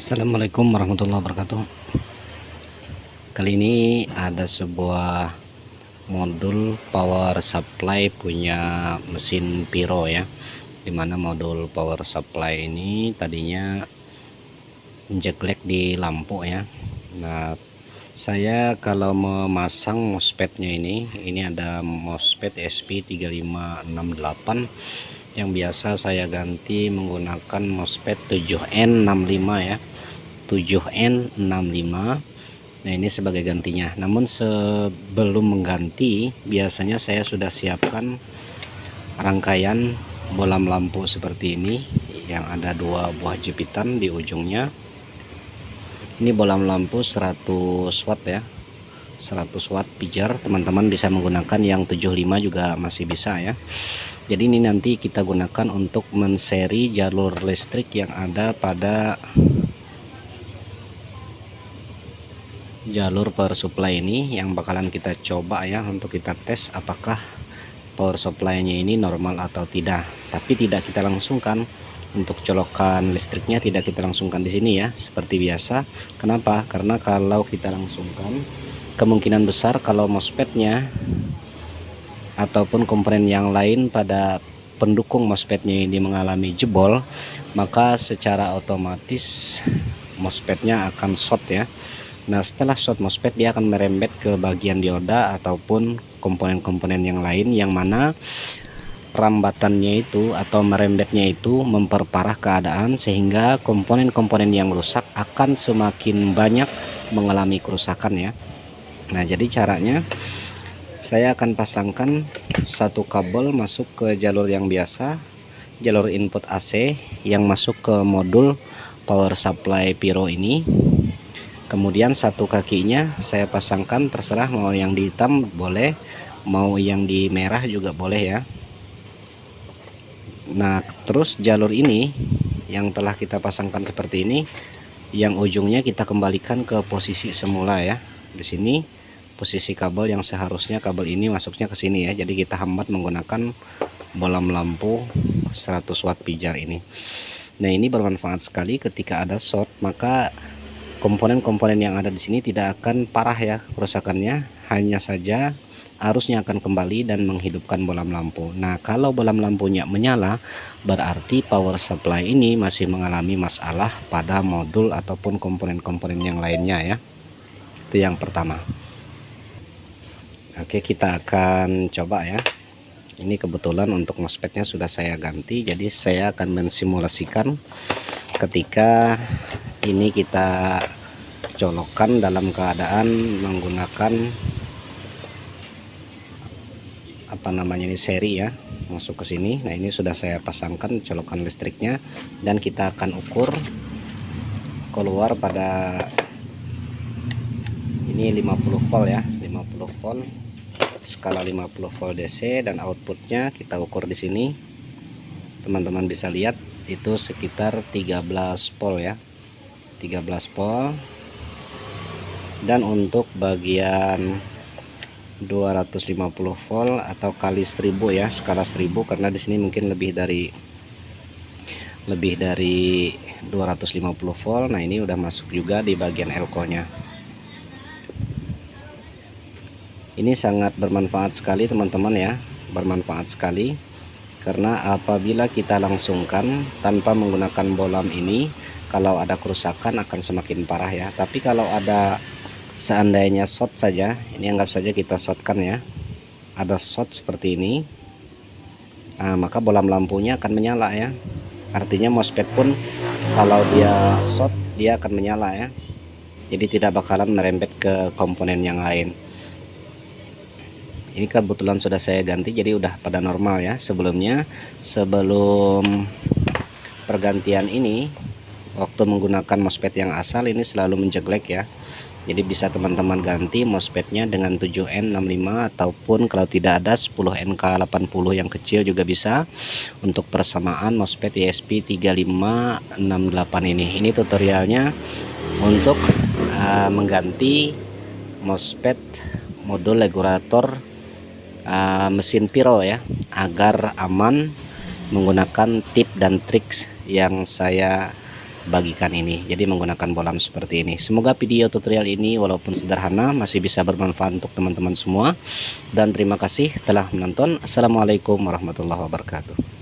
Assalamualaikum warahmatullahi wabarakatuh. Kali ini ada sebuah modul power supply punya mesin Piro ya, dimana modul power supply ini tadinya jelek di lampu ya. Nah, saya kalau memasang MOSFET-nya ini ada MOSFET SP3568 yang biasa saya ganti menggunakan MOSFET 7N65 ya, 7N65. Nah, ini sebagai gantinya. Namun sebelum mengganti, biasanya saya sudah siapkan rangkaian bolam lampu seperti ini yang ada dua buah jepitan di ujungnya. Ini bolam lampu 100 watt ya, 100 watt pijar. Teman-teman bisa menggunakan yang 75 juga masih bisa ya. Jadi ini nanti kita gunakan untuk menseri jalur listrik yang ada pada jalur power supply ini, yang bakalan kita coba ya, untuk kita tes apakah power supply-nya ini normal atau tidak. Tapi tidak kita langsungkan untuk colokan listriknya, tidak kita langsungkan di sini ya, seperti biasa. Kenapa? Karena kalau kita langsungkan, kemungkinan besar kalau MOSFET-nya ataupun komponen yang lain pada pendukung MOSFET-nya ini mengalami jebol, maka secara otomatis MOSFET-nya akan short ya. Nah, setelah short MOSFET, dia akan merembet ke bagian dioda ataupun komponen-komponen yang lain, yang mana rambatannya itu atau merembetnya itu memperparah keadaan, sehingga komponen-komponen yang rusak akan semakin banyak mengalami kerusakan ya. Nah, jadi caranya saya akan pasangkan satu kabel masuk ke jalur yang biasa, jalur input AC yang masuk ke modul power supply Piro ini. Kemudian satu kakinya saya pasangkan, terserah mau yang di hitam boleh, mau yang di merah juga boleh ya. Nah, terus jalur ini yang telah kita pasangkan seperti ini, yang ujungnya kita kembalikan ke posisi semula ya. Di sini posisi kabel yang seharusnya kabel ini masuknya ke sini ya. Jadi kita hambat menggunakan bolam lampu 100 watt pijar ini. Nah, ini bermanfaat sekali ketika ada short, maka komponen-komponen yang ada di sini tidak akan parah ya kerusakannya, hanya saja arusnya akan kembali dan menghidupkan bolam lampu. Nah, kalau bolam lampunya menyala, berarti power supply ini masih mengalami masalah pada modul ataupun komponen-komponen yang lainnya ya. Itu yang pertama. Oke, kita akan coba ya. Ini kebetulan untuk MOSFET-nya sudah saya ganti, jadi saya akan mensimulasikan ketika ini kita colokan dalam keadaan menggunakan ini seri ya, masuk ke sini. Nah, ini sudah saya pasangkan colokan listriknya, dan kita akan ukur keluar pada ini 50 volt ya, 50 volt skala 50 volt DC, dan outputnya kita ukur di sini. Teman-teman bisa lihat itu sekitar 13 volt ya, 13 volt. Dan untuk bagian 250 volt atau kali 1000 ya, skala 1000, karena di sini mungkin lebih dari 250 volt. Nah, ini udah masuk juga di bagian elko nya. Ini sangat bermanfaat sekali teman-teman ya, bermanfaat sekali, karena apabila kita langsungkan tanpa menggunakan bolam ini, kalau ada kerusakan akan semakin parah ya. Tapi kalau ada seandainya short saja, ini anggap saja kita shortkan ya, ada short seperti ini, nah, maka bolam lampunya akan menyala ya. Artinya MOSFET pun kalau dia short dia akan menyala ya, jadi tidak bakalan merembet ke komponen yang lain. Ini kebetulan sudah saya ganti, jadi udah pada normal ya. Sebelum pergantian ini, waktu menggunakan MOSFET yang asal ini selalu menjelek ya. Jadi bisa teman-teman ganti MOSFET-nya dengan 7N65, ataupun kalau tidak ada 10NK80 yang kecil juga bisa, untuk persamaan MOSFET ESP3568 ini. Ini tutorialnya untuk mengganti MOSFET modul regulator mesin Piro ya, agar aman, menggunakan tip dan trik yang saya bagikan ini. Jadi menggunakan bolam seperti ini. Semoga video tutorial ini walaupun sederhana masih bisa bermanfaat untuk teman-teman semua, dan terima kasih telah menonton. Assalamualaikum warahmatullahi wabarakatuh.